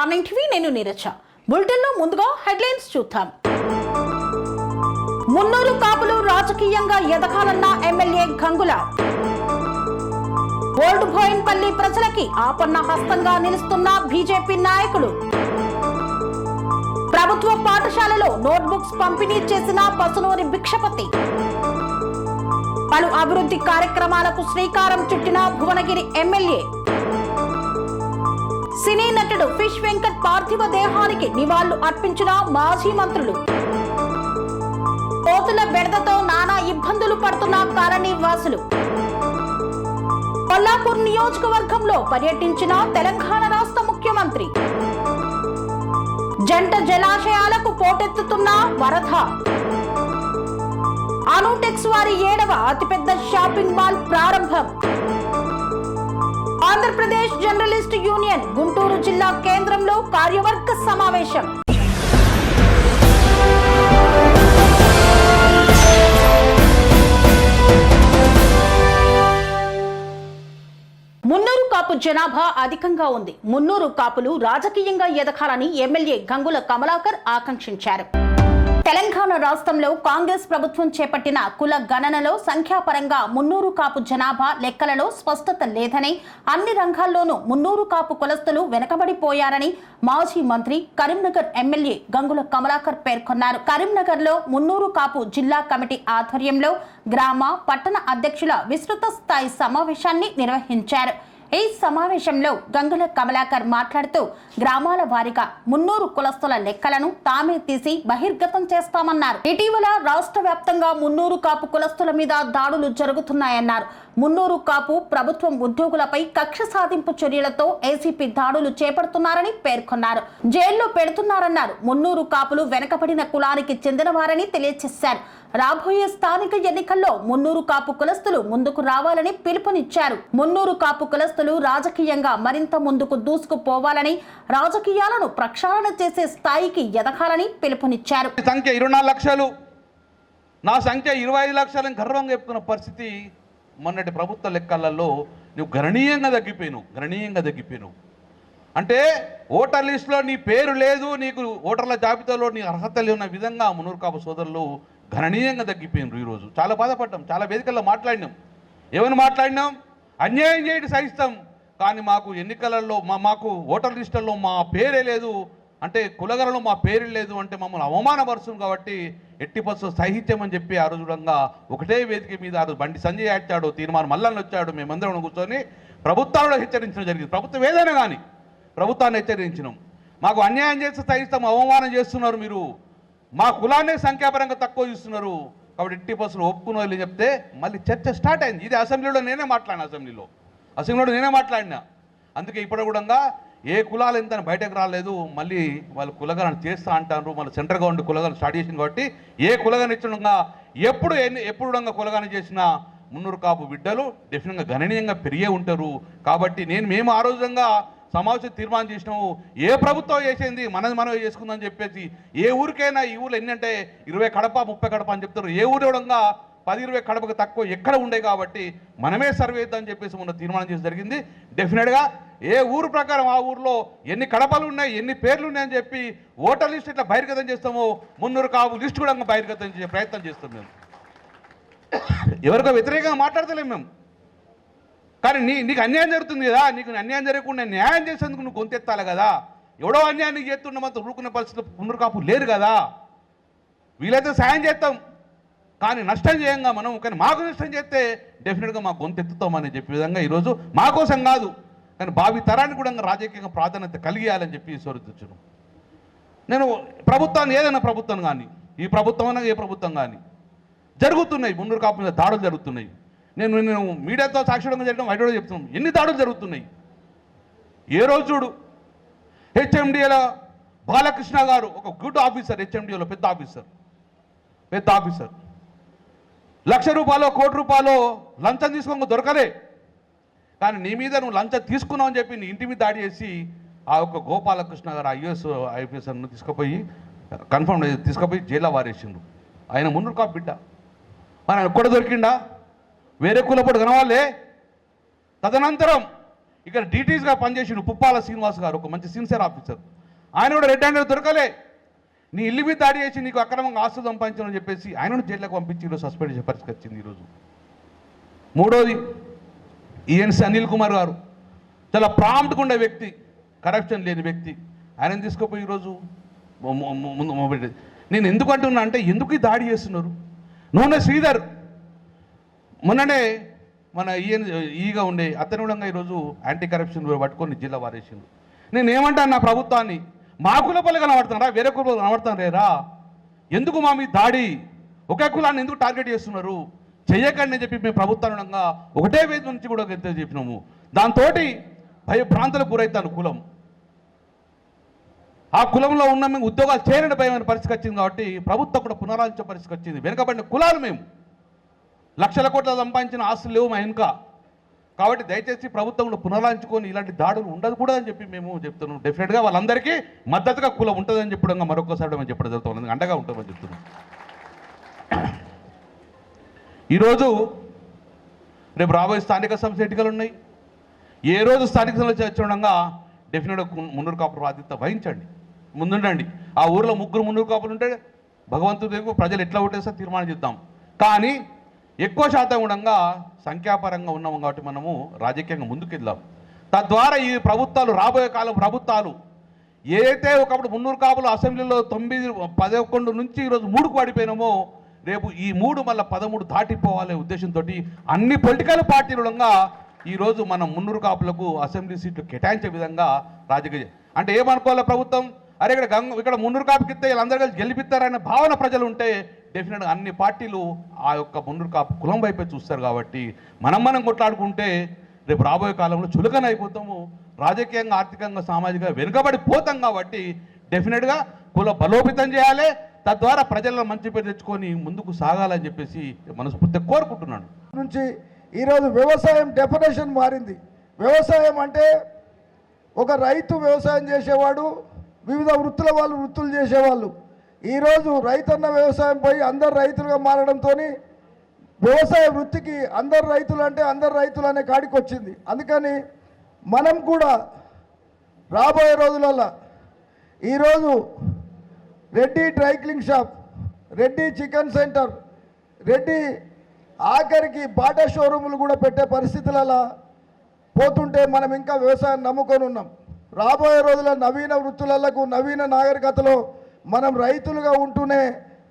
R9 TV నేను నీరజ. బులెటిన్లో ముందుగా హెడ్లైన్స్ చూద్దాం. మున్నూరు కాపులు రాజకీయంగా ఎదగాలన్న ఎమ్మెల్యే గంగుల. ఓల్డ్ బోయిన్పల్లి ప్రజలకి ఆపన్న హస్తంగా నిలుస్తున్న బీజేపీ నాయకులు. ప్రభుత్వ పాఠశాలలో నోట్బుక్స్ పంపిణీ చేసిన పసునూరి భిక్షపతి. పలు అభివృద్ధి కార్యక్రమాలకు శ్రీకారం చుట్టిన భువనగిరి ఎమ్మెల్యే. సినీ నటుడు ఫిష్ వెంకట్ పార్థివ దేహానికి నివాళులు అర్పించిన మాజీ మంత్రులు. కోతుల బెడదతో నానా ఇబ్బందులు పడుతున్న కాలనీ వాసులు. కొల్లాపూర్ నియోజకవర్గంలో పర్యటించిన తెలంగాణ రాష్ట్ర ముఖ్యమంత్రి. జంట జలాశయాలకు పోటెత్తుతున్న వరద. అనుటెక్స్ వారి 7వ అతిపెద్ద షాపింగ్ మాల్ ప్రారంభం. ఆంధ్రప్రదేశ్ జర్నలిస్ట్ యూనియన్ గుంటూరు జిల్లా కేంద్రంలో కార్యవర్గ సమావేశం. మున్నూరు కాపు జనాభా అధికంగా ఉంది. మున్నూరు కాపులు రాజకీయంగా ఎదగాలని ఎమ్మెల్యే గంగుల కమలాకర్ ఆకాంక్షించారు. తెలంగాణ రాష్ట్రంలో కాంగ్రెస్ ప్రభుత్వం చేపట్టిన కుల గణనలో సంఖ్యాపరంగా మున్నూరు కాపు జనాభా లెక్కలలో స్పష్టత లేదని, అన్ని రంగాల్లోనూ మున్నూరు కాపు కులస్తులు వెనకబడిపోయారని మాజీ మంత్రి కరీంనగర్ ఎమ్మెల్యే గంగుల కమలాకర్ పేర్కొన్నారు. కరీంనగర్లో మున్నూరు కాపు జిల్లా కమిటీ ఆధ్వర్యంలో గ్రామ, పట్టణ అధ్యక్షుల విస్తృత స్థాయి సమావేశాన్ని నిర్వహించారు. ఈ సమావేశంలో గంగుల కమలాకర్ మాట్లాడుతూ గ్రామాల వారీగా మున్నూరు కులస్తుల లెక్కలను తామే తీసి బహిర్గతం చేస్తామన్నారు. ఇటీవల రాష్ట్ర వ్యాప్తంగా మున్నూరు కాపు కులస్తుల మీద దాడులు జరుగుతున్నాయన్నారు. మున్నూరు కాపు ప్రభుత్వం ఉద్యోగులపై కక్ష సాధింపు చర్యలతో ఏసీపీ దాడులు చేపడుతున్నారని పేర్కొన్నారు. జైల్లో పెడుతున్నారన్నారు. మున్నూరు కాపులు వెనకబడిన కులానికి చెందినవారని తెలియజేశారు. రాబోయే స్థానిక ఎన్నికల్లో మున్నూరు కాపు కులస్తులు ముందుకు రావాలని పిలుపునిచ్చారు. మున్నూరు కాపు కులస్తులు రాజకీయంగా మరింత ముందుకు దూసుకుపోవాలని, రాజకీయాలను ప్రక్షాళన చేసే స్థాయికి ఎదగాలని పిలుపునిచ్చారు. సంఖ్య 24 లక్షలు, నా సంఖ్య 25 లక్షలని గర్వంగా చెప్తున్న పరిస్థితి మొన్నటి ప్రభుత్వ లెక్కలలో నువ్వు గణనీయంగా తగ్గిపోయినావు. అంటే ఓటర్ లిస్టులో నీ పేరు లేదు, నీకు ఓటర్ల జాబితాలో నీ అర్హత లేని విధంగా మున్నూరు కాపు సోదరులు గణనీయంగా తగ్గిపోయినారు. ఈరోజు చాలా బాధపడ్డాం, చాలా వేదికల్లో మాట్లాడినాం. ఏమని మాట్లాడినాం? అన్యాయం చేయడం సహిస్తాం, కానీ మాకు ఎన్నికలలో మాకు ఓటర్ లిస్టుల్లో మా పేరే లేదు, అంటే కులగలలో మా పేరు లేదు అంటే మమ్మల్ని అవమానపరుస్తుంది, కాబట్టి ఎట్టి పరిస్థితుల్లో సహిత్యమని చెప్పి ఆ రోజు ఒకటే వేదిక మీద ఆ రోజు బండి సంజయ్ వచ్చాడు, తీర్మానం మల్లన్న వచ్చాడు, మేమందరం కూర్చొని ప్రభుత్వాలను హెచ్చరించడం జరిగింది. ప్రభుత్వం ఏదైనా కానీ ప్రభుత్వాన్ని హెచ్చరించినాం. మాకు అన్యాయం చేస్తే సహిస్తాం, అవమానం చేస్తున్నారు, మీరు మా కులాన్నే సంఖ్యాపరంగా తక్కువ చూస్తున్నారు, కాబట్టి 80% ఒప్పుకున్న వాళ్ళు చెప్తే మళ్ళీ చర్చ స్టార్ట్ అయింది. ఇది అసెంబ్లీలో నేనే మాట్లాడినా. అందుకే ఇప్పుడు కూడా ఏ కులాలు ఎంత బయటకు రాలేదు, మళ్ళీ వాళ్ళు కులగలను చేస్తా అంటారు. మళ్ళీ సెంట్రల్ గవర్నమెంట్ కులగలను స్టార్ట్ చేసింది, కాబట్టి ఏ కులగని ఇచ్చడంగా ఎప్పుడు కులగాని చేసినా మున్నూరు కాపు బిడ్డలు డెఫినెట్గా గణనీయంగా పెరిగే ఉంటారు. కాబట్టి మేము ఆ రోజుగా సమావేశం తీర్మానం చేసినాము, ఏ ప్రభుత్వం చేసింది మనం చేసుకుందని చెప్పేసి, ఏ ఊరికైనా ఈ ఊళ్ళో ఎన్నంటే 20 కడప 30 కడప అని చెప్తారు, ఏ ఊరు 10-20 కడపకు తక్కువ ఎక్కడ ఉండే, కాబట్టి మనమే సర్వే చేద్దామని చెప్పేసి మొన్న తీర్మానం చేసి జరిగింది. డెఫినెట్గా ఏ ఊరు ప్రకారం ఆ ఊరిలో ఎన్ని కడపలు ఉన్నాయి, ఎన్ని పేర్లు ఉన్నాయని చెప్పి ఓటర్ లిస్ట్ ఇట్లా బహిర్గతం చేస్తామో, మున్నూరు కాపు లిస్ట్ కూడా బహిర్గతం చేసే ప్రయత్నం చేస్తాం. మేము ఎవరికో వ్యతిరేకంగా మాట్లాడతలేము మేము, కానీ నీకు అన్యాయం జరుగుతుంది కదా, నీకు అన్యాయం జరగకుండా న్యాయం చేసేందుకు నువ్వు గొంతెత్తాలి కదా. ఎవడో అన్యాయాన్ని చేస్తున్నమంత ఊరుకునే పరిస్థితి మున్నూరు కాపు లేరు కదా. వీలైతే సాయం చేస్తాం, కానీ నష్టం చేయంగా మనం, కానీ మాకు నష్టం చేస్తే డెఫినెట్గా మా గొంతెత్తుతామని చెప్పే విధంగా ఈరోజు మా కోసం కాదు, కానీ భావి తరానికి కూడా రాజకీయంగా ప్రాధాన్యత కలిగేయాలని చెప్పి స్వరిస్తున్నాను. నేను ప్రభుత్వాన్ని, ఏదైనా ప్రభుత్వం కానీ, ఈ ప్రభుత్వం అయినా ఏ ప్రభుత్వం కానీ, జరుగుతున్నాయి మున్నూరు కాపు మీద దాడులు జరుగుతున్నాయి. నేను మీడియాతో సాక్షిగా చేయడం బయట చెప్తున్నాను, ఎన్ని దాడులు జరుగుతున్నాయి. ఏ రోజు చూడు, హెచ్ఎండిఏలో బాలకృష్ణ గారు ఒక గుడ్ ఆఫీసర్, హెచ్ఎండిఏలో పెద్ద ఆఫీసర్, 1,00,000 రూపాయలు 1 కోటి రూపాయలు లంచం తీసుకోక దొరకలే, కానీ నీ మీద నువ్వు లంచం తీసుకున్నావు అని చెప్పి నీ ఇంటి మీద దాడి చేసి ఆ యొక్క గోపాలకృష్ణ గారు ఐపీఎస్ను తీసుకుపోయి జైల్లో వారేసిండు. ఆయన మున్నూరు కాపు బిడ్డ, మన ఎక్కడ దొరికిండా? వేరే కులపడు కనవాళ్ళే. తదనంతరం ఇక్కడ డీటీస్గా పనిచేసిన పుప్పాల శ్రీనివాస్ గారు, ఒక మంచి సిన్సియర్ ఆఫీసర్, ఆయన కూడా రెడ్ హ్యాండెడ్ దొరకలే. నీ ఇల్లు మీద దాడి చేసి నీకు అక్రమంగా ఆస్తులు సంపాదించాలని చెప్పేసి ఆయనను జైల్లోకి పంపించి ఈరోజు సస్పెండ్ చేసే పరిస్థితి వచ్చింది ఈరోజు. మూడోది ఈఎన్సి అనిల్ కుమార్ గారు చాలా ప్రాంప్ట్గా ఉండే వ్యక్తి, కరప్షన్ లేని వ్యక్తి. ఆయనను తీసుకుపోయి ఈరోజు ముందు నేను ఎందుకు అంటున్నా అంటే ఎందుకు ఈ దాడి చేస్తున్నారు? నూనె శ్రీధర్ మొన్ననే మన ఈగా ఉండే అతను కూడా ఈరోజు యాంటీ కరప్షన్ పట్టుకొని జిల్లా వారేసిండు. నేను ఏమంటాను నా ప్రభుత్వాన్ని, మా కుల పనులు కనబడుతున్నారా, వేరే కుల కనబడుతున్నారా? ఎందుకు మా మీ దాడి? ఒకే కులాన్ని ఎందుకు టార్గెట్ చేస్తున్నారు? చెయ్యకండి అని చెప్పి మేము ప్రభుత్వానుడంగా ఒకటే వేది నుంచి కూడా చెప్పినాము. దాంతో భయభ్రాంతులకు గురవుతాను కులం. ఆ కులంలో ఉన్న మేము ఉద్యోగాలు చేయలేని భయమైన పరిస్థితి వచ్చింది కాబట్టి ప్రభుత్వం కూడా పునరాలోచించే పరిస్థితి వచ్చింది. వెనుకబడిన కులాలు మేము, లక్షల కోట్ల సంపాదించిన ఆస్తులు లేవు మా వెనుక. కాబట్టి దయచేసి ప్రభుత్వం కూడా పునరాలోచించుకొని ఇలాంటి దాడులు ఉండదు కూడా అని చెప్పి మేము చెప్తున్నాం. డెఫినెట్గా వాళ్ళందరికీ మద్దతుగా కులం ఉంటుందని చెప్పడం మరొకసారి మేము చెప్పడం జరుగుతుంది, అండగా ఉంటుందని చెప్తున్నాం. ఈరోజు రేపు రాబోయే స్థానిక సంస్థ ఎన్నికలు ఉన్నాయి. ఏ రోజు స్థానిక సంస్థ చూడంగా డెఫినెట్గా మున్నూరు కాపులు బాధ్యత వహించండి, ముందుండండి. ఆ ఊరిలో ముగ్గురు మున్నూరు కాపులు ఉంటే భగవంతుడి ప్రజలు ఎట్లా ఓటేస్తే తీర్మానం చేద్దాం. కానీ ఎక్కువ శాతం ఉండగా సంఖ్యాపరంగా ఉన్నాము కాబట్టి మనము రాజకీయంగా ముందుకెళ్దాం. తద్వారా ఈ ప్రభుత్వాలు, రాబోయే కాలం ప్రభుత్వాలు ఏదైతే ఒకప్పుడు మున్నూరు కాపులు అసెంబ్లీలో 11 నుంచి ఈరోజు 3కు పడిపోయినామో, రేపు ఈ 3 మళ్ళీ 13 దాటిపోవాలనే ఉద్దేశంతో అన్ని పొలిటికల్ పార్టీలుగా ఈరోజు మనం మున్నూరు కాపులకు అసెంబ్లీ సీట్లు కేటాయించే విధంగా రాజకీయ అంటే ఏమనుకోవాలి ప్రభుత్వం, అరే ఇక్కడ మున్నూరు కాపుకి ఇస్తే వీళ్ళందరూ కలిసి గెలిపిస్తారనే భావన ప్రజలు ఉంటే డెఫినెట్గా అన్ని పార్టీలు ఆ యొక్క మున్నూరు కాపు కులం వైపే చూస్తారు. కాబట్టి మనం కొట్లాడుకుంటే రేపు రాబోయే కాలంలో చులకన అయిపోతాము, రాజకీయంగా, ఆర్థికంగా, సామాజికంగా వెనుకబడిపోతాం. కాబట్టి డెఫినెట్గా కుల బలోపేతం చేయాలి, తద్వారా ప్రజల్లో మంచి పేరు తెచ్చుకొని ముందుకు సాగాలని చెప్పేసి మనస్ఫూర్తిగా కోరుకుంటున్నాను. నుంచి ఈరోజు వ్యవసాయం డెఫినేషన్ మారింది. వ్యవసాయం అంటే ఒక రైతు వ్యవసాయం చేసేవాడు, వివిధ వృత్తుల వాళ్ళు వృత్తులు చేసేవాళ్ళు. ఈరోజు రైతన్న వ్యవసాయం పోయి అందరు రైతులుగా మారడంతో వ్యవసాయ వృత్తికి అందరు రైతులు అంటే అందరు రైతులు అనే కాడికి వచ్చింది. అందుకని మనం కూడా రాబోయే రోజులలో ఈరోజు Reddy dry cleaning shop, Reddy chicken centre, Reddy ఆఖరికి బాటా షోరూములు కూడా పెట్టే పరిస్థితులలో పోతుంటే మనం ఇంకా వ్యవసాయం నమ్ముకొని ఉన్నాం. రాబోయే రోజుల్లో నవీన వృత్తులకు, నవీన నాగరికతలో మనం రైతులుగా ఉంటూనే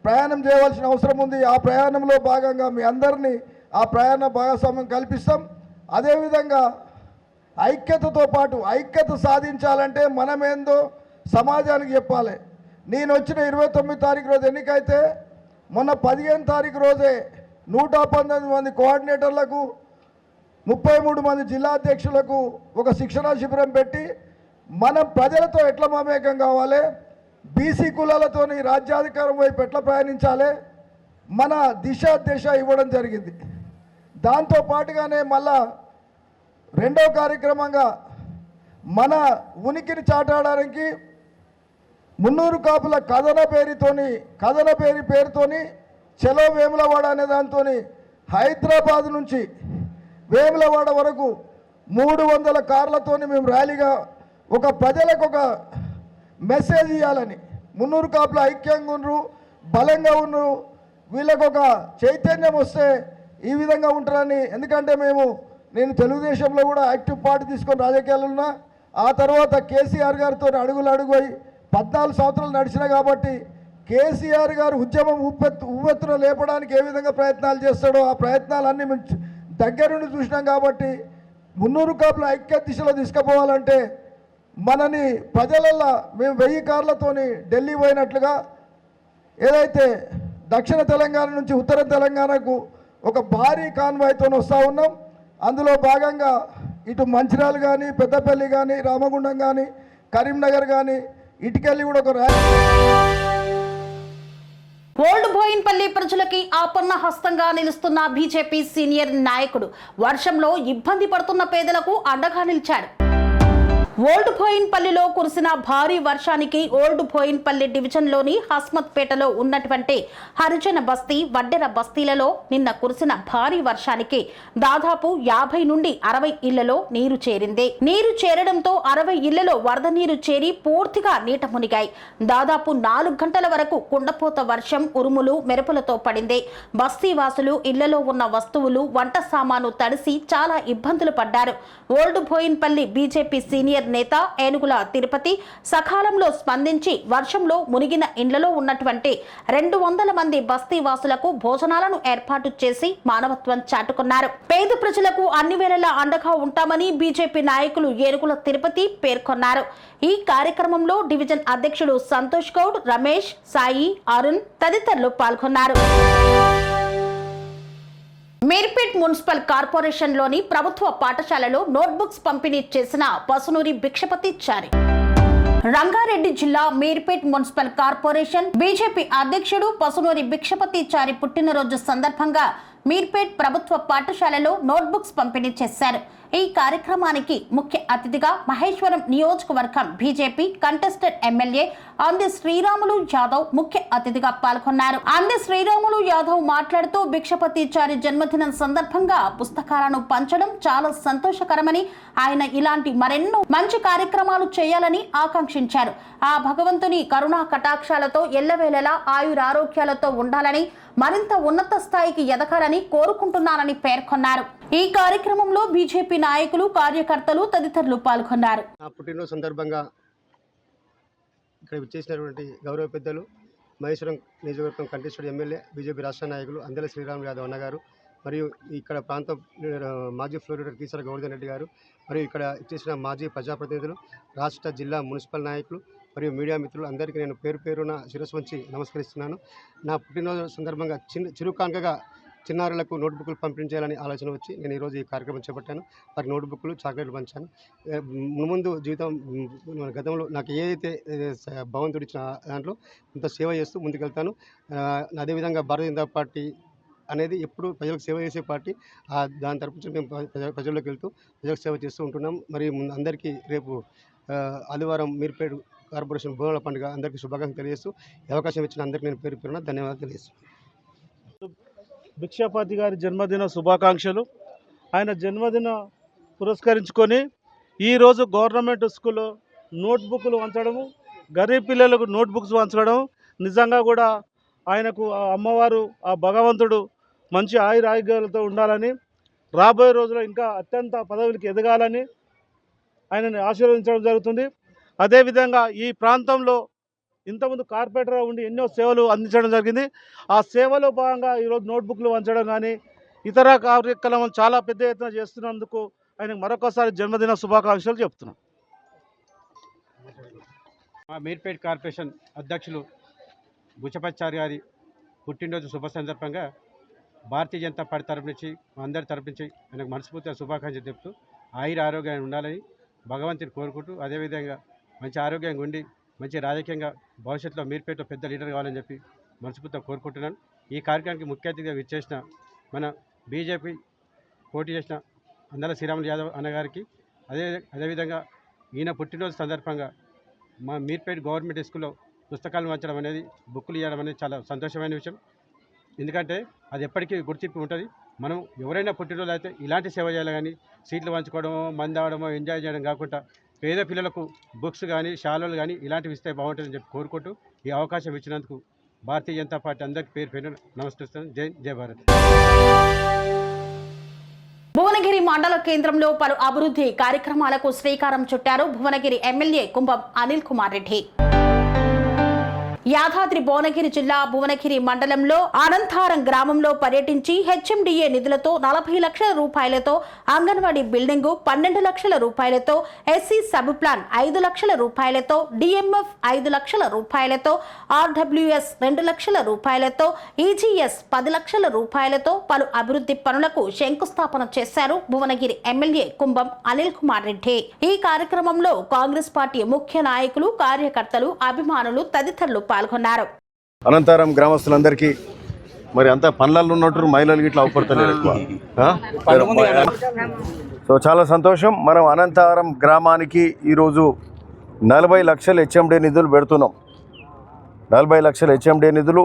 ప్రయాణం చేయవలసిన అవసరం ఉంది. ఆ ప్రయాణంలో భాగంగా మీ అందరినీ ఆ ప్రయాణ భాగస్వామ్యం కల్పిస్తాం. అదేవిధంగా ఐక్యతతో పాటు ఐక్యత సాధించాలంటే మనమేందో సమాజానికి చెప్పాలి. నేను వచ్చిన 29 తారీఖు రోజు ఎన్నికైతే మొన్న 15 తారీఖు రోజే 119 మంది కోఆర్డినేటర్లకు, 33 మంది జిల్లా అధ్యక్షులకు ఒక శిక్షణా శిబిరం పెట్టి మనం ప్రజలతో ఎట్లా మమేకం కావాలి, బీసీ కులాలతోని రాజ్యాధికారం వైపు ఎట్లా ప్రయాణించాలి, మన దిశ ఇవ్వడం జరిగింది. దాంతో పాటుగానే మళ్ళా రెండో కార్యక్రమంగా మన ఉనికిని చాటడానికి మున్నూరు కాపుల కథన పేరుతోని చలో వేములవాడ అనే దాంతో హైదరాబాద్ నుంచి వేములవాడ వరకు 300 కార్లతోని మేము ర్యాలీగా ఒక ప్రజలకు ఒక మెసేజ్ ఇవ్వాలని, మున్నూరు కాపుల ఐక్యంగా ఉన్నారు, బలంగా ఉన్నారు, వీళ్ళకు ఒక చైతన్యం వస్తే ఈ విధంగా ఉంటారని. ఎందుకంటే నేను తెలుగుదేశంలో కూడా యాక్టివ్ పార్టీ తీసుకొని రాజకీయాలు ఉన్నా, ఆ తర్వాత కేసీఆర్ గారితో అడుగులు అయి 14 సంవత్సరాలు నడిచిన కాబట్టి కేసీఆర్ గారు ఉద్యమం ఉవ్వెత్తున లేపడానికి ఏ విధంగా ప్రయత్నాలు చేస్తాడో ఆ ప్రయత్నాలన్నీ మేము దగ్గరుండి చూసినాం. కాబట్టి మున్నూరు కాపుల ఐక్య దిశలో తీసుకుపోవాలంటే మనని ప్రజలల్లో మేము 1000 కార్లతోని ఢిల్లీ పోయినట్లుగా ఏదైతే దక్షిణ తెలంగాణ నుంచి ఉత్తర తెలంగాణకు ఒక భారీ కాన్వాయ్తో వస్తూ ఉన్నాం. అందులో భాగంగా ఇటు మంచిర్యాల కానీ, పెద్దపల్లి కానీ, రామగుండం కానీ, కరీంనగర్ కానీ ఇటుకెళ్ళి కూడా ఒక ఓల్డ్ బోయిన్పల్లి ప్రజలకి ఆపన్న హస్తంగా నిలుస్తున్న బీజేపీ సీనియర్ నాయకుడు వర్షంలో ఇబ్బంది పడుతున్న పేదలకు అండగా నిలిచాడు. ఓల్డ్ బోయిన్పల్లిలో కురిసిన భారీ వర్షానికి ఓల్డ్ బోయిన్పల్లి డివిజన్లోని హస్మత్పేటలో ఉన్నటువంటి హరిజన బస్తీ, వడ్డెర బస్తీలలో నిన్న కురిసిన భారీ వర్షానికి దాదాపు 50 నుండి 60 ఇళ్లలో నీరు చేరింది. నీరు చేరడంతో 60 ఇళ్లలో వరద నీరు చేరి పూర్తిగా నీట మునిగాయి. దాదాపు 4 గంటల వరకు కుండపోత వర్షం ఉరుములు మెరుపులతో పడింది. బస్తీ వాసులు ఇళ్లలో ఉన్న వస్తువులు, వంట సామాను తడిసి చాలా ఇబ్బందులు పడ్డారు. ఓల్డ్ బోయిన్పల్లి బీజేపీ సీనియర్ నేత ఏనుగుల తిరుపతి సకాలంలో స్పందించి వర్షంలో మునిగిన ఇండ్లలో ఉన్నటువంటి 200 మంది బస్తీ వాసులకు భోజనాలను ఏర్పాటు చేసి మానవత్వం చాటుకున్నారు. పేద ప్రజలకు అన్ని వేళలా అండగా ఉంటామని బీజేపీ నాయకులు ఏనుగుల తిరుపతి పేర్కొన్నారు. ఈ కార్యక్రమంలో డివిజన్ అధ్యక్షుడు సంతోష్ గౌడ్, రమేష్, సాయి, అరుణ్ తదితరులు పాల్గొన్నారు. మీర్పేట్ మున్సిపల్ కార్పొరేషన్లోని ప్రభుత్వ పాఠశాలలో నోట్బుక్స్ పంపిణీ చేసిన పసునూరి భిక్షపతిచారి. రంగారెడ్డి జిల్లా మీర్పేట్ మున్సిపల్ కార్పొరేషన్ బీజేపీ అధ్యక్షుడు పసునూరి భిక్షపతిచారి పుట్టినరోజు సందర్భంగా మీర్పేట్ ప్రభుత్వ పాఠశాలలో నోట్బుక్స్ పంపిణీ చేశారు. ఈ కార్యక్రమానికి ముఖ్య అతిథిగా మహేశ్వరం నియోజకవర్గం బీజేపీ కంటెస్టెడ్ ఎమ్మెల్యే అంది శ్రీరాములు యాదవ్ ముఖ్య అతిథిగా పాల్గొన్నారు. అంది శ్రీరాములు యాదవ్ మాట్లాడుతూ భిక్షపతిచారి జన్మదినం సందర్భంగా పుస్తకాలను పంచడం చాలా సంతోషకరమని, ఆయన ఇలాంటి మరెన్నో మంచి కార్యక్రమాలు చేయాలని ఆకాంక్షించారు. ఆ భగవంతుని కరుణా కటాక్షాలతో ఎల్లవేళలా ఆయురారోగ్యాలతో ఉండాలని, మరింత ఉన్నత స్థాయికి ఎదగాలని కోరుకుంటున్నానని పేర్కొన్నారు. ఈ కార్యక్రమంలో బీజేపీ నాయకులు, కార్యకర్తలు తదితరులు పాల్గొన్నారు. నా పుట్టినరోజు సందర్భంగా ఇక్కడ విచ్చేసినటువంటి గౌరవ పెద్దలు మహేశ్వరం నియోజకవర్గం కంటెస్టెడ్ ఎమ్మెల్యే బీజేపీ రాష్ట్ర నాయకులు అందెల శ్రీరాములు యాదవ్ అన్న గారు, మరియు ఇక్కడ ప్రాంతం మాజీ ఫ్లోరిడర్ కీసర గౌవర్ధన్ రెడ్డి గారు, మరియు ఇక్కడ ఇచ్చేసిన మాజీ ప్రజాప్రతినిధులు, రాష్ట్ర జిల్లా మున్సిపల్ నాయకులు మరియు మీడియా మిత్రులు అందరికీ నేను పేరు పేరున శిరస్సు వంచి నమస్కరిస్తున్నాను. నా పుట్టినరోజు సందర్భంగా చిరుకానుకగా చిన్నారులకు నోట్బుక్లు పంపిణీ చేయాలని ఆలోచన వచ్చి నేను ఈరోజు ఈ కార్యక్రమం చేపట్టాను. వారికి నోట్బుక్లు, చాక్లెట్లు పంచాను. ముందు జీవితం గతంలో నాకు ఏదైతే భగవంతుడు ఇచ్చిన దాంట్లో ఇంత సేవ చేస్తూ ముందుకెళ్తాను. అదేవిధంగా భారతీయ జనతా పార్టీ అనేది ఎప్పుడు ప్రజలకు సేవ చేసే పార్టీ. దాని తరపున మేము ప్రజల్లోకి వెళ్తూ ప్రజలకు సేవ చేస్తూ ఉంటున్నాం. మరి అందరికీ రేపు ఆదివారం మీర్పేట్ కార్పొరేషన్ బోనాల పండుగ అందరికీ శుభాకాంక్షలు తెలియజేస్తూ అవకాశం ఇచ్చిన అందరికీ నేను పేరు పేరున ధన్యవాదాలు తెలియజేస్తున్నాను. భిక్షపతి గారి జన్మదిన శుభాకాంక్షలు. ఆయన జన్మదిన పురస్కరించుకొని ఈరోజు గవర్నమెంట్ స్కూల్లో నోట్బుక్లు పంచడము, గరీబ్ పిల్లలకు నోట్బుక్స్ పంచడం నిజంగా కూడా ఆయనకు ఆ అమ్మవారు, ఆ భగవంతుడు మంచి ఆయురారోగ్యాలతో ఉండాలని, రాబోయే రోజుల్లో ఇంకా అత్యంత పదవులకు ఎదగాలని ఆయనని ఆశీర్వదించడం జరుగుతుంది. అదేవిధంగా ఈ ప్రాంతంలో ఇంతకుముందు కార్పొరేటర్ ఉండి ఎన్నో సేవలు అందించడం జరిగింది. ఆ సేవలో భాగంగా ఈరోజు నోట్బుక్లు పంచడం కానీ ఇతర కార్యక్రమాలు చాలా పెద్ద ఎత్తున చేస్తున్నందుకు ఆయనకు మరొకసారి జన్మదిన శుభాకాంక్షలు చెప్తున్నాం. మా మీర్పేట్ కార్పొరేషన్ అధ్యక్షులు భిక్షపతిచారి గారి పుట్టినరోజు శుభ సందర్భంగా భారతీయ జనతా పార్టీ తరపు నుంచి అందరి తరపు నుంచి ఆయనకు మనస్ఫూర్తిగా శుభాకాంక్షలు చెప్తూ ఆయుర ఆరోగ్యంగా ఉండాలని భగవంతుని కోరుకుంటూ, అదేవిధంగా మంచి ఆరోగ్యంగా ఉండి మంచి రాజకీయంగా భవిష్యత్తులో మీర్పేటలో పెద్ద లీడర్ కావాలని చెప్పి మనస్ఫూర్తిగా కోరుకుంటున్నాను. ఈ కార్యక్రమానికి ముఖ్య అతిథిగా విచ్చేసిన మన బీజేపీ పోటీ చేసిన అందెల శ్రీరాములు యాదవ్ అన్నగారికి, అదేవిధంగా ఈయన పుట్టినరోజు సందర్భంగా మా మీర్పేట్ గవర్నమెంట్ స్కూల్లో పుస్తకాలు పంచడం అనేది, బుక్కులు ఇవ్వడం అనేది చాలా సంతోషమైన విషయం. ఎందుకంటే అది ఎప్పటికీ గుర్తింపు ఉంటుంది. మనం ఎవరైనా పుట్టినరోజు అయితే ఇలాంటి సేవ చేయాలి, కానీ సీట్లు పంచుకోవడమో, మంది ఆడమో, ఎంజాయ్ చేయడం కాకుండా పేద పిల్లలకు బుక్స్ కానీ, శాలువలు కానీ ఇలాంటివి ఇస్తే బాగుంటుందని చెప్పి కోరుకుంటూ ఈ అవకాశం ఇచ్చినందుకు భారతీయ జనతా పార్టీ అందరికీ పేరు పేరు నమస్కరిస్తాను. జై భారత్. భువనగిరి మండల కేంద్రంలో పలు అభివృద్ధి కార్యక్రమాలకు శ్రీకారం చుట్టారు భువనగిరి ఎమ్మెల్యే కుంభం అనిల్ కుమార్ రెడ్డి. యాదాద్రి భువనగిరి జిల్లా భువనగిరి మండలంలో అనంతారం గ్రామంలో పర్యటించి హెచ్ఎండిఏ నిధులతో 40 లక్షల రూపాయలతో అంగన్వాడీ బిల్డింగు, 12 లక్షల రూపాయలతో ఎస్సీ సబ్ ప్లాన్ 5 లక్షల రూపాయలతో, డిఎంఎఫ్ 5 లక్షల రూపాయలతో, ఆర్డబ్ల్యూఎస్ 2 లక్షల రూపాయలతో, ఈజీఎస్ 10 లక్షల రూపాయలతో పలు అభివృద్ధి పనులకు శంకుస్థాపన చేశారు భువనగిరి ఎమ్మెల్యే కుంభం అనిల్ కుమార్ రెడ్డి. ఈ కార్యక్రమంలో కాంగ్రెస్ పార్టీ ముఖ్య నాయకులు, కార్యకర్తలు, అభిమానులు తదితరులు పాల్గొన్నారు. అనంతరం గ్రామస్తులందరికీ మరి అంతా పనులలో ఉన్నట్టు మహిళలు ఇట్లా అవపడతలేరు ఎక్కువ. సో చాలా సంతోషం. మనం అనంతవరం గ్రామానికి ఈరోజు 40 లక్షల హెచ్ఎండి నిధులు పెడుతున్నాం. 40 లక్షల హెచ్ఎండి నిధులు,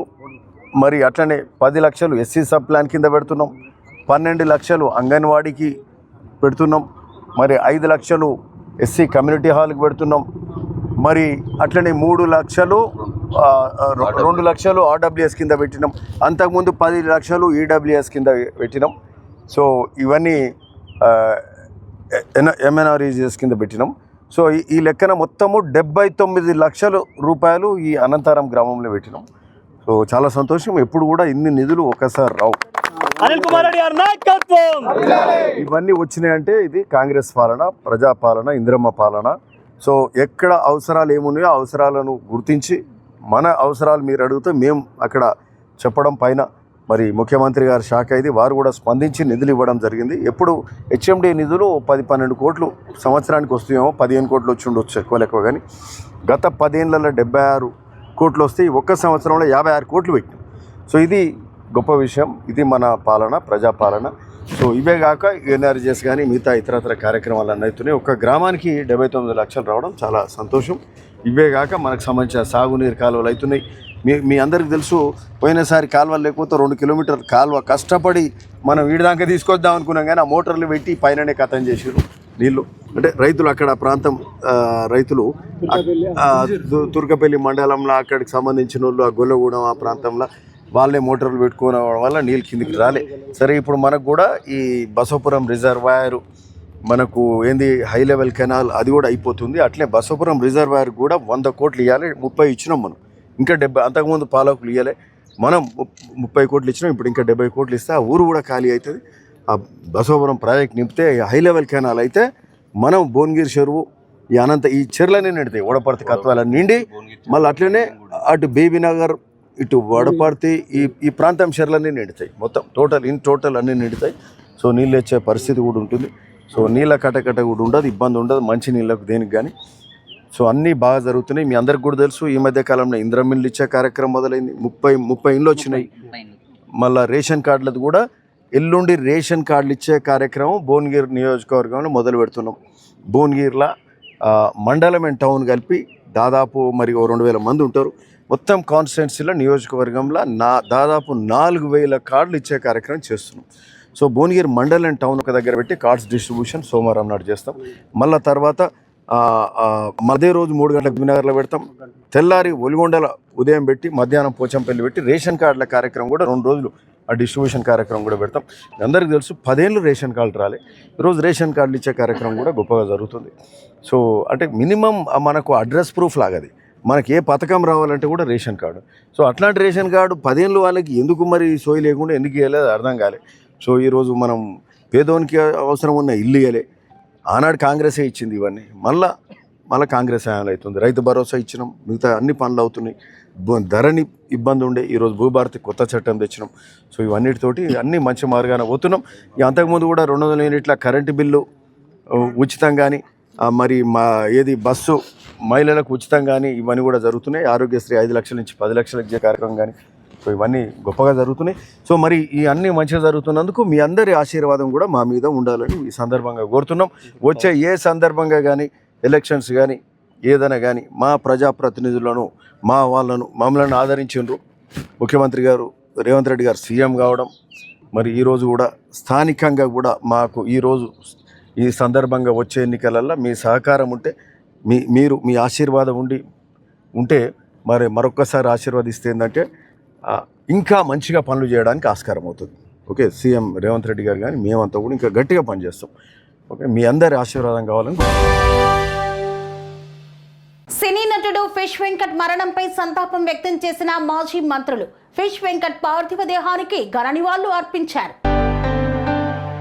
మరి అట్లనే 10 లక్షలు ఎస్సీ సబ్ ప్లాన్ కింద పెడుతున్నాం, 12 లక్షలు అంగన్వాడీకి పెడుతున్నాం, మరి 5 లక్షలు ఎస్సీ కమ్యూనిటీ హాల్కి పెడుతున్నాం, మరి అట్లనే 3 లక్షలు 2 లక్షలు ఆర్డబ్ల్యూఎస్ కింద పెట్టినాం, అంతకుముందు 10 లక్షలు ఈడబ్ల్యూఎస్ కింద పెట్టినాం. సో ఇవన్నీ ఎంఎన్ఆర్ఈజిఎస్ కింద పెట్టినాం. సో ఈ లెక్కన మొత్తము 79 లక్షల రూపాయలు ఈ అనంతరం గ్రామంలో పెట్టినాం. సో చాలా సంతోషం. ఎప్పుడు కూడా ఇన్ని నిధులు ఒకసారి రావు. అనిల్ కుమార్ రెడ్డి గారి నాయకత్వం. ఇవన్నీ వచ్చినాయంటే ఇది కాంగ్రెస్ పాలన, ప్రజాపాలన, ఇందిరమ్మ పాలన. సో ఎక్కడ అవసరాలు ఏమున్నాయో అవసరాలను గుర్తించి మన అవసరాలు మీరు అడిగితే మేము అక్కడ చెప్పడం పైన మరి ముఖ్యమంత్రి గారి శాఖ ఇది, వారు కూడా స్పందించి నిధులు ఇవ్వడం జరిగింది. ఎప్పుడు హెచ్ఎండి నిధులు 10-12 కోట్లు సంవత్సరానికి వస్తాయేమో, 15 కోట్లు వచ్చి ఉండొచ్చు ఎక్కువ, కానీ గత 10 ఏళ్లలో 76 కోట్లు వస్తాయి. ఒక్క సంవత్సరంలో 56 కోట్లు పెట్టినాం. సో ఇది గొప్ప విషయం. ఇది మన పాలన, ప్రజాపాలన. సో ఇవే కాక ఎన్ఆర్జీఎస్ కానీ మిగతా ఇతరత్ర కార్యక్రమాలు అన్నీ అవుతున్నాయి. ఒక గ్రామానికి 79 లక్షలు రావడం చాలా సంతోషం. ఇవే కాక మనకు సంబంధించిన సాగునీరు కాలువలు అవుతున్నాయి. మీ అందరికీ తెలుసు, పోయినసారి కాలువలు లేకపోతే 2 కిలోమీటర్ల కాలువ కష్టపడి మనం వీడిదాకా తీసుకొద్దాం అనుకున్నాం, కానీ ఆ మోటార్లు పెట్టి పైననే కథం చేసారు నీళ్ళు. అంటే రైతులు అక్కడ ప్రాంతం రైతులు తుర్కపల్లి మండలంలో అక్కడికి సంబంధించిన వాళ్ళు ఆ గొల్లగూడెం ఆ ప్రాంతంలో వాళ్ళే మోటార్లు పెట్టుకోవడం వల్ల నీళ్ళు కిందికి రాలే. సరే, ఇప్పుడు మనకు కూడా ఈ బసవపురం రిజర్వాయర్ మనకు ఏంది హై లెవెల్ కెనాల్ అది కూడా అయిపోతుంది. అట్లే బసవపురం రిజర్వాయర్ కూడా 100 కోట్లు ఇవ్వాలి. 30 ఇచ్చినాం మనం, ఇంకా 70. అంతకుముందు పాలకులు ఇవ్వలే, మనం 30 కోట్లు ఇచ్చినాం. ఇప్పుడు ఇంకా 70 కోట్లు ఇస్తే ఆ ఊరు కూడా ఖాళీ అవుతుంది. ఆ బసవపురం ప్రాజెక్ట్ నింపితే హై లెవెల్ కెనాల్ అయితే మనం భువనగిరి చెరువు ఈ చెర్లనే నిండుతాయి. వడపర్తి కత్వాల నిండి మళ్ళీ అట్లనే అటు బేబీనగర్ ఇటు వడపర్తి ఈ ప్రాంతం చెర్లన్నీ నిండుతాయి. మొత్తం టోటల్ అన్నీ నిండుతాయి. సో నీళ్ళు వచ్చే పరిస్థితి కూడా ఉంటుంది. సో నీళ్ళ కటకట కూడా ఉండదు, ఇబ్బంది ఉండదు మంచి నీళ్ళకు దేనికి కానీ. సో అన్నీ బాగా జరుగుతున్నాయి. మీ అందరికి కూడా తెలుసు, ఈ మధ్య కాలంలో ఇంద్రమిల్లు ఇచ్చే కార్యక్రమం మొదలైంది. 30 ఇండ్లు వచ్చినాయి. మళ్ళీ రేషన్ కార్డులది కూడా ఎల్లుండి రేషన్ కార్డులు ఇచ్చే కార్యక్రమం భువనగిరి నియోజకవర్గంలో మొదలు పెడుతున్నాం. భువనగిరిలో మండలం అండ్ టౌన్ కలిపి దాదాపు మరి 2000 మంది ఉంటారు. మొత్తం కాన్స్టిట్యున్సీలో నియోజకవర్గంలో దాదాపు 4000 కార్డులు ఇచ్చే కార్యక్రమం చేస్తున్నాం. So Bhuvanagiri mandal and town ఒక దగ్గర పెట్టి కార్డ్స్ డిస్ట్రిబ్యూషన్ సోమవారం నాడు చేస్తాం. మళ్ళీ తర్వాత అదే రోజు 3 గంటలకు బీబీనగర్లో పెడతాం. తెల్లారి ఒలిగొండల ఉదయం పెట్టి మధ్యాహ్నం పోచంపల్లి పెట్టి రేషన్ కార్డుల కార్యక్రమం కూడా 2 రోజులు ఆ డిస్ట్రిబ్యూషన్ కార్యక్రమం కూడా పెడతాం. అందరికీ తెలుసు 10 ఏళ్ళు రేషన్ కార్డులు రాలే. ఈరోజు రేషన్ కార్డులు ఇచ్చే కార్యక్రమం కూడా గొప్పగా జరుగుతుంది. సో అంటే మినిమం మనకు అడ్రస్ ప్రూఫ్ లాగది. మనకి ఏ పథకం రావాలంటే కూడా రేషన్ కార్డు. సో అట్లాంటి రేషన్ కార్డు 10 ఏళ్ళు వాళ్ళకి ఎందుకు మరి సోయి లేకుండా ఎందుకు ఇవ్వలేదు అర్థం కాలే. సో ఈరోజు మనం పేదోనికి అవసరం ఉన్న ఇల్లు ఇవ్వలే. ఆనాడు కాంగ్రెసే ఇచ్చింది ఇవన్నీ. మళ్ళీ కాంగ్రెస్ హయాంలో అవుతుంది. రైతు భరోసా ఇచ్చినాం, మిగతా అన్ని పనులు అవుతున్నాయి. ధరని ఇబ్బంది ఉండే, ఈరోజు భూభారతి కొత్త చట్టం తెచ్చినాం. సో ఇవన్నిటితోటి అన్నీ మంచి మార్గాన పోతున్నాం. అంతకుముందు కూడా 200 యూనిట్ల కరెంటు బిల్లు ఉచితం కానీ, మరి బస్సు మహిళలకు ఉచితం కానీ ఇవన్నీ కూడా జరుగుతున్నాయి. ఆరోగ్యశ్రీ 5 లక్షల నుంచి 10 లక్షలకు ఇచ్చే కార్యక్రమం కానీ. సో ఇవన్నీ గొప్పగా జరుగుతున్నాయి. సో మరి ఈ అన్నీ మంచిగా జరుగుతున్నందుకు మీ అందరి ఆశీర్వాదం కూడా మా మీద ఉండాలని ఈ సందర్భంగా కోరుతున్నాం. వచ్చే ఏ సందర్భంగా కానీ, ఎలక్షన్స్ కానీ ఏదైనా కానీ మా ప్రజాప్రతినిధులను మమ్మల్ని ఆదరించిండ్రు. ముఖ్యమంత్రి గారు రేవంత్ రెడ్డి గారు సీఎం కావడం, మరి ఈరోజు కూడా స్థానికంగా కూడా మాకు ఈరోజు ఈ సందర్భంగా వచ్చే ఎన్నికలలో మీ సహకారం ఉంటే, మీ ఆశీర్వాదం ఉంటే మరొక్కసారి ఆశీర్వదిస్తే ఏంటంటే ఇంకా మంచిగా పనులు చేయడానికి ఆస్కారం అవుతుంది. ఓకే, సీఎం రేవంత్ రెడ్డి గారు కానీ మేమంతా కూడా ఇంకా గట్టిగా పనిచేస్తాం. ఓకే, మీ అందరి ఆశీర్వాదం కావాలని. సినీ నటుడు ఫిష్ వెంకట్ మరణంపై సంతాపం వ్యక్తం చేసిన మాజీ మంత్రులు ఫిష్ వెంకట్ పార్థివ దేహానికి ఘన నివాళులు అర్పించారు.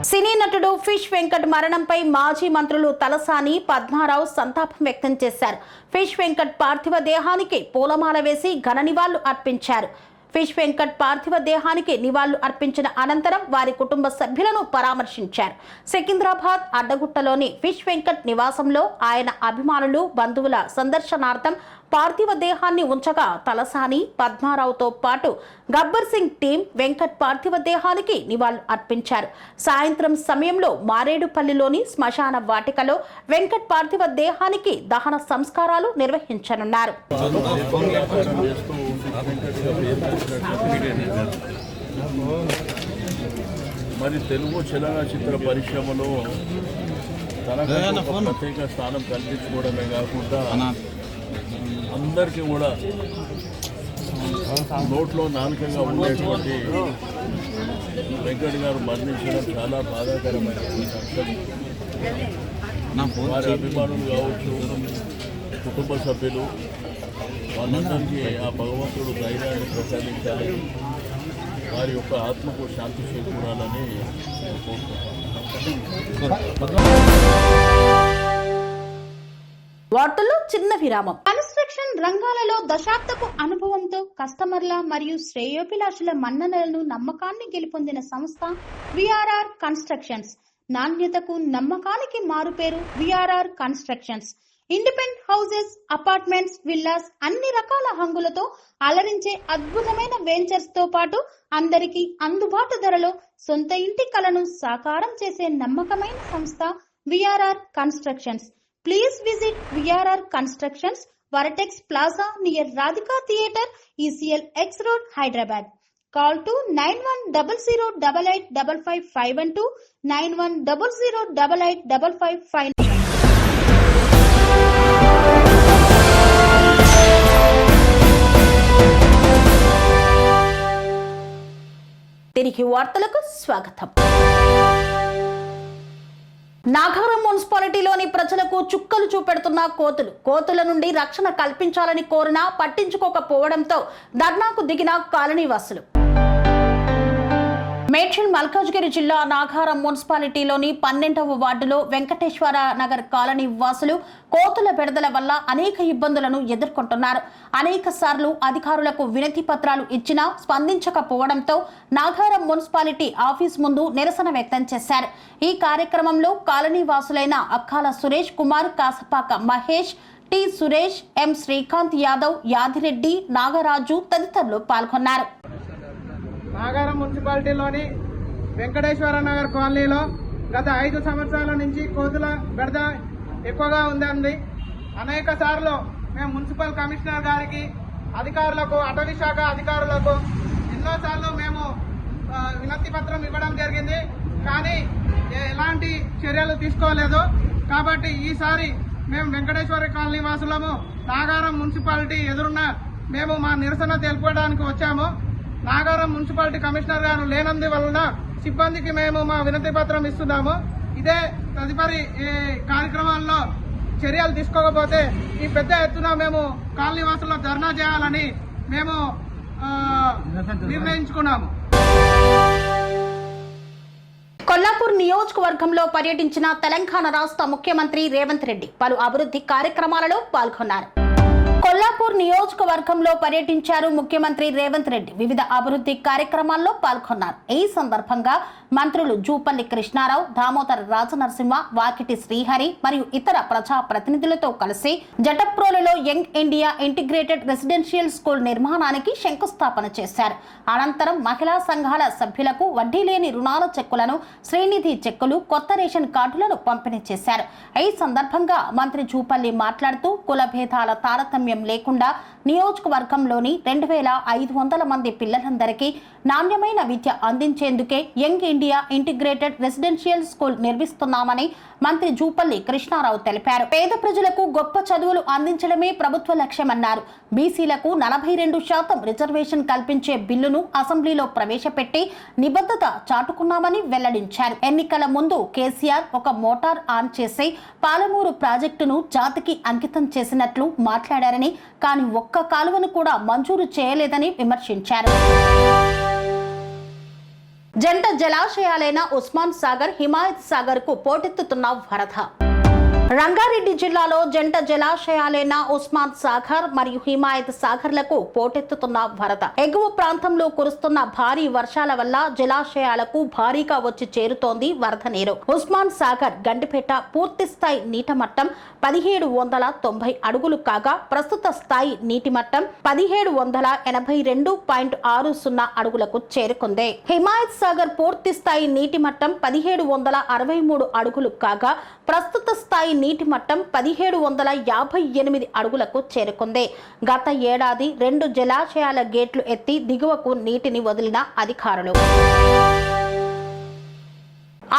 సినీ నటుడు ఫిష్ వెంకట్ మరణంపై మాజీ మంత్రులు తలసాని, పద్మారావు సంతాపం వ్యక్తం చేశారు. ఫిష్ వెంకట్ పార్థివ దేహానికి పూలమాల వేసి ఘన నివాళులు అర్పించారు. ఫిష్ వెంకట్ పార్థివ దేహానికి నివాళులు అర్పించిన అనంతరం వారి కుటుంబ సభ్యులను పరామర్శించారు. సికింద్రాబాద్ అడ్డగుట్టలోని ఫిష్ వెంకట్ నివాసంలో ఆయన అభిమానులు, బంధువుల సందర్శనార్థం పార్థివ దేహాన్ని ఉంచగా తలసాని, పద్మారావుతో పాటు గబ్బర్ సింగ్ టీం వెంకట్ పార్థివ దేహానికి నివాళులు అర్పించారు. సాయంత్రం సమయంలో మారేడుపల్లిలోని శ్మశాన వాటికలో వెంకట్ పార్థివ దేహానికి దహన సంస్కారాలు నిర్వహించనున్నారు. మరి తెలుగు చలనచిత్ర పరిశ్రమలో తనకు ప్రత్యేక స్థానం కల్పించుకోవడమే కాకుండా అందరికీ కూడా నోట్లో నాలుకగా ఉండేటువంటి వెంకట్ గారు మరణించడం చాలా బాధాకరమైన అంశం. వారి అభిమానులు కావచ్చు, కుటుంబ సభ్యులు, వాళ్ళందరికీ ఆ భగవంతుడు ధైర్యాన్ని ప్రసాదించాలి, వారి యొక్క ఆత్మకు శాంతి చేకూరాలని వార్తల్లో చిన్న విరామం. కన్స్ట్రక్షన్ రంగాలలో దశాబ్దపు అనుభవంతో కస్టమర్ల మరియు శ్రేయోభిలాషుల మన్ననలను, నమ్మకాన్ని గెలుపొందిన సంస్థ విఆర్ఆర్ కన్స్ట్రక్షన్స్. నాణ్యతకు, నమ్మకానికి మారుపేరు VRR constructions. Independent houses, apartments, villas, అన్ని రకాల హంగులతో అలరించే అద్భుతమైన వెంచర్స్ తో పాటు అందరికీ అందుబాటు ధరలో సొంత ఇంటి కలను సాకారం చేసే నమ్మకమైన సంస్థ VRR constructions. Please visit VRR Constructions, Varatex Plaza near Radhika Theatre, ECL X Road, Hyderabad. Call to 9100885552, 9100885559. తిరిగి వార్తలకు స్వాగతం. నాగారం మున్సిపాలిటీలోని ప్రజలకు చుక్కలు చూపెడుతున్న కోతుల నుండి రక్షణ కల్పించాలని కోరినా పట్టించుకోకపోవడంతో ధర్నాకు దిగిన కాలనీవాసులు. మేడ్చల్ మల్కాజ్గిరి జిల్లా నాగారం మున్సిపాలిటీలోని 12వ వార్డులో వెంకటేశ్వర నగర్ కాలనీ వాసులు కోతుల బెడదల వల్ల అనేక ఇబ్బందులను ఎదుర్కొంటున్నారు. అనేక సార్లు అధికారులకు వినతి పత్రాలు ఇచ్చినా స్పందించకపోవడంతో నాగారం మున్సిపాలిటీ ఆఫీస్ ముందు నిరసన వ్యక్తం చేశారు. ఈ కార్యక్రమంలో కాలనీ వాసులైన అక్కాల సురేష్ కుమార్, కాసపాక మహేష్, టి సురేష్, ఎం శ్రీకాంత్ యాదవ్, యాదిరెడ్డి, నాగరాజు తదితరులు పాల్గొన్నారు. నాగారం మున్సిపాలిటీలోని వెంకటేశ్వర నగర్ కాలనీలో గత 5 సంవత్సరాల నుంచి కోతుల బెడద ఎక్కువగా ఉందండి. అనేక సార్లు మేము మున్సిపల్ కమిషనర్ గారికి, అధికారులకు, అటవీ శాఖ అధికారులకు ఎన్నోసార్లు మేము వినతి పత్రం ఇవ్వడం జరిగింది. కానీ ఎలాంటి చర్యలు తీసుకోలేదు. కాబట్టి ఈసారి మేము వెంకటేశ్వర కాలనీ వాసులము నాగారం మున్సిపాలిటీ ఎదురున్న మేము మా నిరసన తెలుపడానికి వచ్చాము. నాగారం మున్సిపాలిటీ కమిషనర్ గారు లేనందువలన సిబ్బందికి మేము మా వినతి పత్రం ఇస్తున్నాము. ఇదే తదుపరి కార్యక్రమాల్లో చర్యలు తీసుకోకపోతే ఈ పెద్ద ఎత్తున మేము కాలనీవాసుల్లో ధర్నా చేయాలని మేము నిర్ణయించుకున్నాము. కొల్లాపూర్ నియోజకవర్గంలో పర్యటించిన తెలంగాణ రాష్ట్ర ముఖ్యమంత్రి రేవంత్ రెడ్డి పలు అభివృద్ధి కార్యక్రమాలలో పాల్గొన్నారు. కొల్లాపూర్ నియోజకవర్గంలో పర్యటించారు ముఖ్యమంత్రి రేవంత్ రెడ్డి. వివిధ అభివృద్ధి కార్యక్రమాల్లో పాల్గొన్నారు. ఈ సందర్భంగా మంత్రులు జూపల్లి కృష్ణారావు, దామోదర్ రాజనరసింహ, వాకిటి శ్రీహరి మరియు ఇతర ప్రజా ప్రతినిధులతో కలిసి జటప్రోలులో young India integrated residential school నిర్మాణానికి శంకుస్థాపన చేశారు. అనంతరం మహిళా సంఘాల సభ్యులకు వడ్డీ లేని రుణాల చెక్కులను, శ్రీనిధి చెక్కులు, కొత్త రేషన్ కార్డులను పంపిణీ చేశారు. ఈ సందర్భంగా మంత్రి జూపల్లి మాట్లాడుతూ కుల భేదాల తారతమ్యం లేకుండా నియోజకవర్గంలోని 2500 మంది పిల్లలందరికీ నాణ్యమైన విద్య అందించేందుకే young India integrated residential school నిర్మిస్తున్నామని మంత్రి జూపల్లి కృష్ణారావు తెలిపారు. పేద ప్రజలకు గొప్ప చదువులు అందించడమే ప్రభుత్వ లక్ష్యమన్నారు. బీసీలకు 42% రిజర్వేషన్ కల్పించే బిల్లును అసెంబ్లీలో ప్రవేశపెట్టి నిబద్ధత చాటుకున్నామని వెల్లడించారు. ఎన్నికల ముందు కేసీఆర్ ఒక మోటార్ ఆన్ చేసి పాలమూరు ప్రాజెక్టును జాతికి అంకితం చేసినట్లు మాట్లాడారని, కానీ ఒక్క కాలువను కూడా మంజూరు చేయలేదని విమర్శించారు. జంట జలాశయాలైన ఉస్మాన్ సాగర్, హిమాయత్ సాగర్ కు పోటెత్తుతున్న వరద. రంగారెడ్డి జిల్లాలో జంట జలాశయాలైన ఉస్మాన్ సాగర్ మరియు హిమాయత్ సాగర్లకు పోటెత్తుతున్న వరద. ఎగువ ప్రాంతంలో కురుస్తున్న భారీ వర్షాల వల్ల జలాశయాలకు భారీగా వచ్చి చేరుతోంది వరద నీరు. ఉస్మాన్ సాగర్ గండిపేట పూర్తి స్థాయి నీటి మట్టం 1790 అడుగులు కాగా ప్రస్తుత స్థాయి నీటి మట్టం 1782.60 అడుగులకు చేరుకుంది. హిమాయత్ సాగర్ పూర్తి స్థాయి నీటి మట్టం 1763 అడుగులు కాగా ప్రస్తుత స్థాయి నీటి మట్టం 1758 అడుగులకు చేరుకుంది. గత ఏడాది 2 జలాశయాల గేట్లు ఎత్తి దిగువకు నీటిని వదిలిన అధికారులు.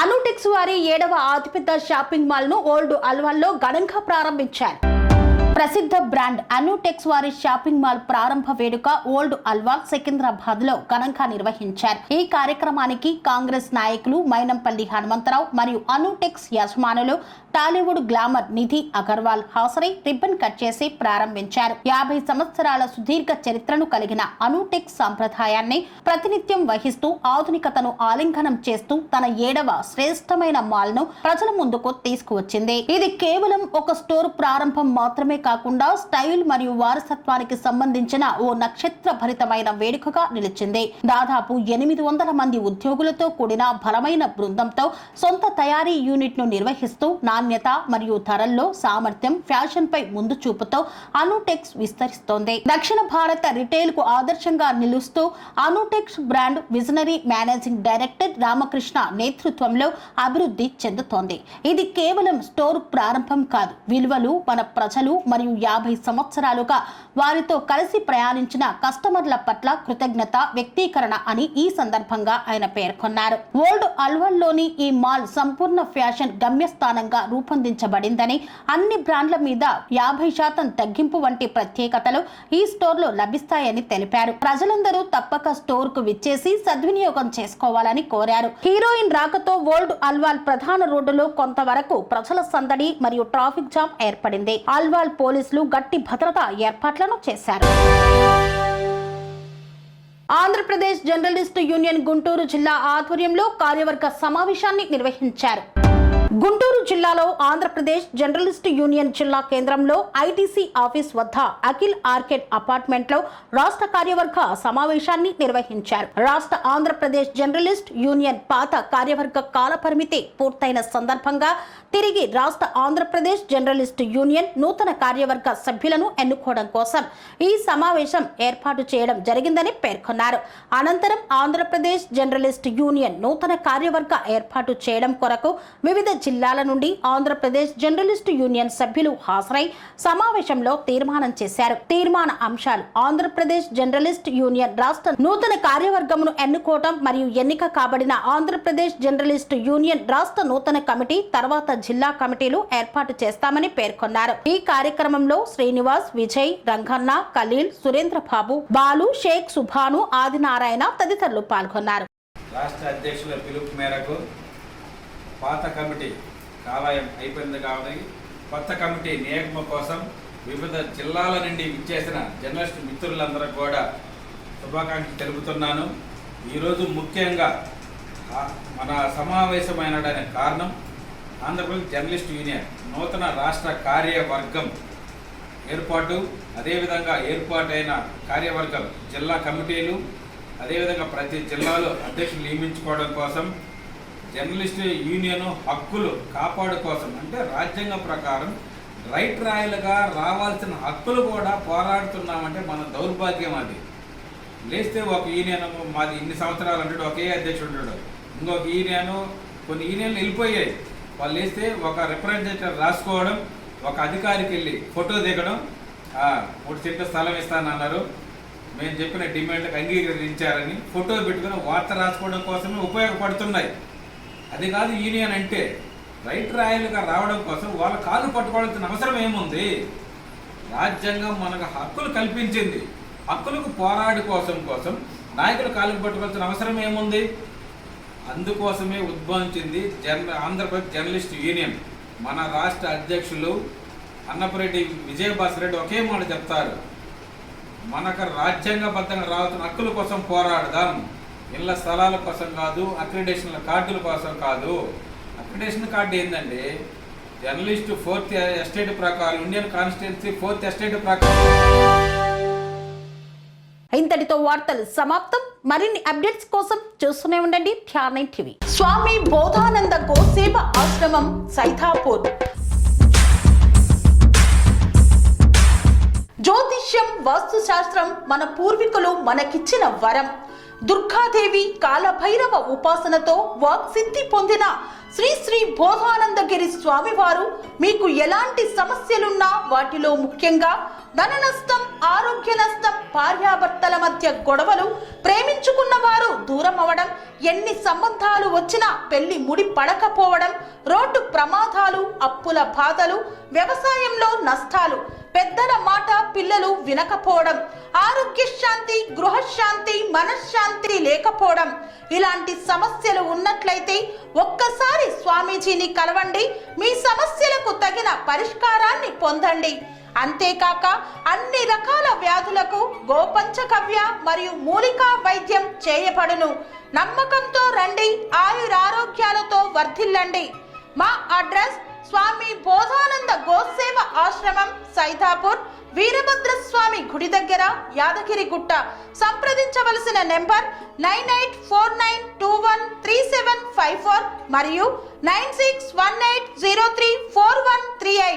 అనుటెక్స్ వారి 7వ అతిపెద్ద షాపింగ్ మాల్ ను ఓల్డ్ అల్వాల్లో ఘనంగా ప్రారంభించారు. ప్రసిద్ధ బ్రాండ్ అనుటెక్స్ వారి షాపింగ్ మాల్ ప్రారంభ వేడుక ఓల్డ్ అల్వాల్ సికింద్రాబాద్ లో ఘనంగా నిర్వహించారు. ఈ కార్యక్రమానికి కాంగ్రెస్ నాయకులు మైనంపల్లి హనుమంతరావు మరియు అనుటెక్స్ యజమానులు టాలీవుడ్ గ్లామర్ నిధి అగర్వాల్ హాజరై రిబ్బన్ కట్ చేసి ప్రారంభించారు. 50 సంవత్సరాల సుదీర్ఘ చరిత్రను కలిగిన అనుటెక్స్ సంప్రదాయాన్ని ప్రతినిత్యం వహిస్తూ ఆధునికతను ఆలింగనం చేస్తూ తన 7వ శ్రేష్టమైన మాల్ ను ప్రజల ముందుకు తీసుకువచ్చింది. ఇది కేవలం ఒక స్టోర్ ప్రారంభం మాత్రమే కాకుండా స్టైల్ మరియు వారసత్వానికి సంబంధించిన ఓ నక్షత్ర భరితమైన వేడుకగా నిలిచింది. దాదాపు 800 మంది ఉద్యోగులతో కూడిన బలమైన బృందంతో సొంత తయారీ యూనిట్ ను నిర్వహిస్తూ నాణ్యత మరియు ధరల్లో సామర్థ్యం, ఫ్యాషన్ పై ముందు చూపుతో అనుటెక్స్ విస్తరిస్తోంది. దక్షిణ భారత రిటైల్ కు ఆదర్శంగా నిలుస్తూ Anutex brand visionary managing director Ramakrishna నేతృత్వంలో అభివృద్ధి చెందుతోంది. ఇది కేవలం స్టోర్ ప్రారంభం కాదు, విలువలు, మన ప్రజలు మరియు 50 సంవత్సరాలుగా వారితో కలిసి ప్రయాణించిన కస్టమర్ల పట్ల కృతజ్ఞత వ్యక్తీకరణ అని ఈ సందర్భంగా ఆయన పేర్కొన్నారు. ఓల్డ్ అల్వాల్లోని ఈ మాల్ సంపూర్ణ ఫ్యాషన్ గమ్యస్థానంగా రూపొందించబడిందని, అన్ని బ్రాండ్ల మీద 50% తగ్గింపు వంటి ప్రత్యేకతలు ఈ స్టోర్ లో లభిస్తాయని తెలిపారు. ప్రజలందరూ తప్పక స్టోర్ కు విచ్చేసి సద్వినియోగం చేసుకోవాలని కోరారు. హీరోయిన్ రాకతో ఓల్డ్ అల్వాల్ ప్రధాన రోడ్డులో కొంతవరకు ప్రజల సందడి మరియు ట్రాఫిక్ జామ్ ఏర్పడింది. అల్వాల్ పోలీసులు గట్టి భద్రతా ఏర్పాట్లను చేశారు. ఆంధ్రప్రదేశ్ జర్నలిస్టు యూనియన్ గుంటూరు జిల్లా ఆధ్వర్యంలో కార్యవర్గ సమావేశాన్ని నిర్వహించారు. గుంటూరు జిల్లాలో ఆంధ్రప్రదేశ్ జర్నలిస్టు యూనియన్ జిల్లా కేంద్రంలో ఐటీసీ ఆఫీస్ వద్ద అఖిల్ ఆర్కేడ్ అపార్ట్మెంట్ లో రాష్ట్ర కార్యవర్గ సమావేశాన్ని నిర్వహించారు. రాష్ట్ర ఆంధ్రప్రదేశ్ జర్నలిస్ట్ యూనియన్ పాత కార్యవర్గ కాల పరిమితి పూర్తయిన సందర్భంగా తిరిగి రాష్ట్ర ఆంధ్రప్రదేశ్ జర్నలిస్టు యూనియన్ నూతన కార్యవర్గ సభ్యులను ఎన్నుకోవడం కోసం ఈ సమావేశం ఏర్పాటు చేయడం జరిగిందని పేర్కొన్నారు. అనంతరం ఆంధ్రప్రదేశ్ జర్నలిస్టు యూనియన్ నూతన కార్యవర్గ ఏర్పాటు చేయడం కొరకు వివిధ జిల్లాల నుండి ఆంధ్రప్రదేశ్ జర్నలిస్టు యూనియన్ సభ్యులు హాజరై సమావేశంలో తీర్మానం చేశారు. తీర్మాన అంశాలు: ఆంధ్రప్రదేశ్ జర్నలిస్ట్ యూనియన్ రాష్ట్ర నూతన కార్యవర్గమును ఎన్నుకోవడం మరియు ఎన్నిక కాబడిన ఆంధ్రప్రదేశ్ జర్నలిస్టు యూనియన్ రాష్ట్ర నూతన కమిటీ తర్వాత జిల్లా కమిటీలు ఏర్పాటు చేస్తామని పేర్కొన్నారు. ఈ కార్యక్రమంలో శ్రీనివాస్, విజయ్, రంగన్న, ఖలీల్, సురేంద్ర బాబు, బాలు, షేక్ సుభాను, ఆదినారాయణ తదితరులు పాల్గొన్నారు. రాష్ట్ర అధ్యక్షుల పిలుపు మేరకు పాత కమిటీ కాలాయం అయిపోయింది కాబట్టి కొత్త కమిటీ నియామకం కోసం వివిధ జిల్లాల నుండి విచ్చేసిన జర్నలిస్టు మిత్రులందరూ కూడా శుభాకాంక్షలు తెలుపుతున్నాను. ఈరోజు ముఖ్యంగా మన సమావేశమైనడానికి కారణం ఆంధ్రప్రదేశ్ జర్నలిస్ట్ యూనియన్ నూతన రాష్ట్ర కార్యవర్గం ఏర్పాటు, అదేవిధంగా ఏర్పాటైన కార్యవర్గం జిల్లా కమిటీలు, అదేవిధంగా ప్రతి జిల్లాలో అధ్యక్షులు నియమించుకోవడం కోసం జర్నలిస్టు యూనియన్ హక్కులు కాపాడు కోసం, అంటే రాజ్యాంగం ప్రకారం రైట్ రాయలుగా రావాల్సిన హక్కులు కూడా పోరాడుతున్నామంటే మన దౌర్భాగ్యం అది. లేస్తే ఒక యూనియన్ మాది ఇన్ని సంవత్సరాలు అంటాడు, ఒకే అధ్యక్షుడు ఉంటాడు. ఇంకొక యూనియన్, కొన్ని యూనియన్లు వెళ్ళిపోయాయి. వాళ్ళు లేస్తే ఒక రిప్రజెంటేటివ్ రాసుకోవడం, ఒక అధికారికి వెళ్ళి ఫోటో దిగడం, 3 సెంట్ల స్థలం ఇస్తానన్నారు, మేము చెప్పిన డిమాండ్లకు అంగీకరించారని ఫోటో పెట్టుకుని వార్త రాసుకోవడం కోసమే ఉపయోగపడుతున్నాయి. అది కాదు యూనియన్ అంటే. రైట్ రాయలుగా రావడం కోసం వాళ్ళ కాలు పట్టుకోవాల్సిన అవసరం ఏముంది? రాజ్యాంగం మనకు హక్కులు కల్పించింది. హక్కులకు పోరాడు కోసం నాయకులు కాలుకు పట్టుకోవాల్సిన అవసరం ఏముంది? అందుకోసమే ఉద్భవించింది ఆంధ్రప్రదేశ్ జర్నలిస్ట్ యూనియన్. మన రాష్ట్ర అధ్యక్షులు అన్నపరెడ్డి విజయభాస్కర్ ఒకే మాట చెప్తారు, మనకు రాజ్యాంగబద్ధంగా రావాల్సిన హక్కుల కోసం పోరాడదాం, ఇళ్ల స్థలాల కోసం కాదు, అక్రిడేషన్ల కార్డుల కోసం కాదు. అక్రిడేషన్ కార్డు ఏంటంటే జర్నలిస్టు 4th ఎస్టేట్ ప్రకారం ఇండియన్ కాన్స్టిట్యున్సీ 4th ఎస్టేట్ ప్రకారం. ఇంతటితో వార్తలు సమాప్తం. మరిన్ని అప్డేట్స్ కోసం చూస్తూనే ఉండండి ధ్యాన టీవీ. స్వామి బోధానంద గోసేవ ఆశ్రమం సైతాపూర్. జ్యోతిష్యం, వాస్తుశాస్త్రం మన పూర్వీకులు మనకిచ్చిన వరం. దుర్గాదేవి, కాలభైరవ ఉపాసనతో వాక్సిద్ధి పొందిన శ్రీ శ్రీ బోధానందగిరి స్వామివారు మీకు ఎలాంటి సమస్యలున్నా, వాటిలో ముఖ్యంగా ధన నష్టం, ఆరోగ్య నష్టం, భార్యాభర్తల మధ్య గొడవలు, ప్రేమించుకున్న వారు దూరం అవడం, ఎన్ని సంబంధాలు వచ్చినా పెళ్లి ముడి పడకపోవడం, రోడ్డు ప్రమాదాలు, అప్పుల బాధలు, వ్యవసాయంలో నష్టాలు, పెద్దల మాట పిల్లలు వినకపోవడం, ఆరోగ్య శాంతి, గృహశాంతి, మనశ్శాంతి లేకపోవడం, ఇలాంటి సమస్యలు ఉన్నట్లయితే ఒక్కసారి స్వామీజీని కలవండి. మీ సమస్యలకు తగిన పరిష్కారాన్ని పొందండి. అంతేకాక అన్ని రకాల వ్యాధులకు గోపంచకవ్య మరియు మూలికా వైద్యం చేయబడును. నమ్మకంతో రండి, ఆయురారోగ్యాలతో వర్ధిల్లండి. మా అడ్రస్ స్వామి బోధానంద గోసేవ ఆశ్రమం సైతాపూర్, వీరభద్రస్వామి గుడి దగ్గర, యాదగిరిగుట్ట. సంప్రదించవలసిన నెంబర్ 9849213754 మరియు 9618034138.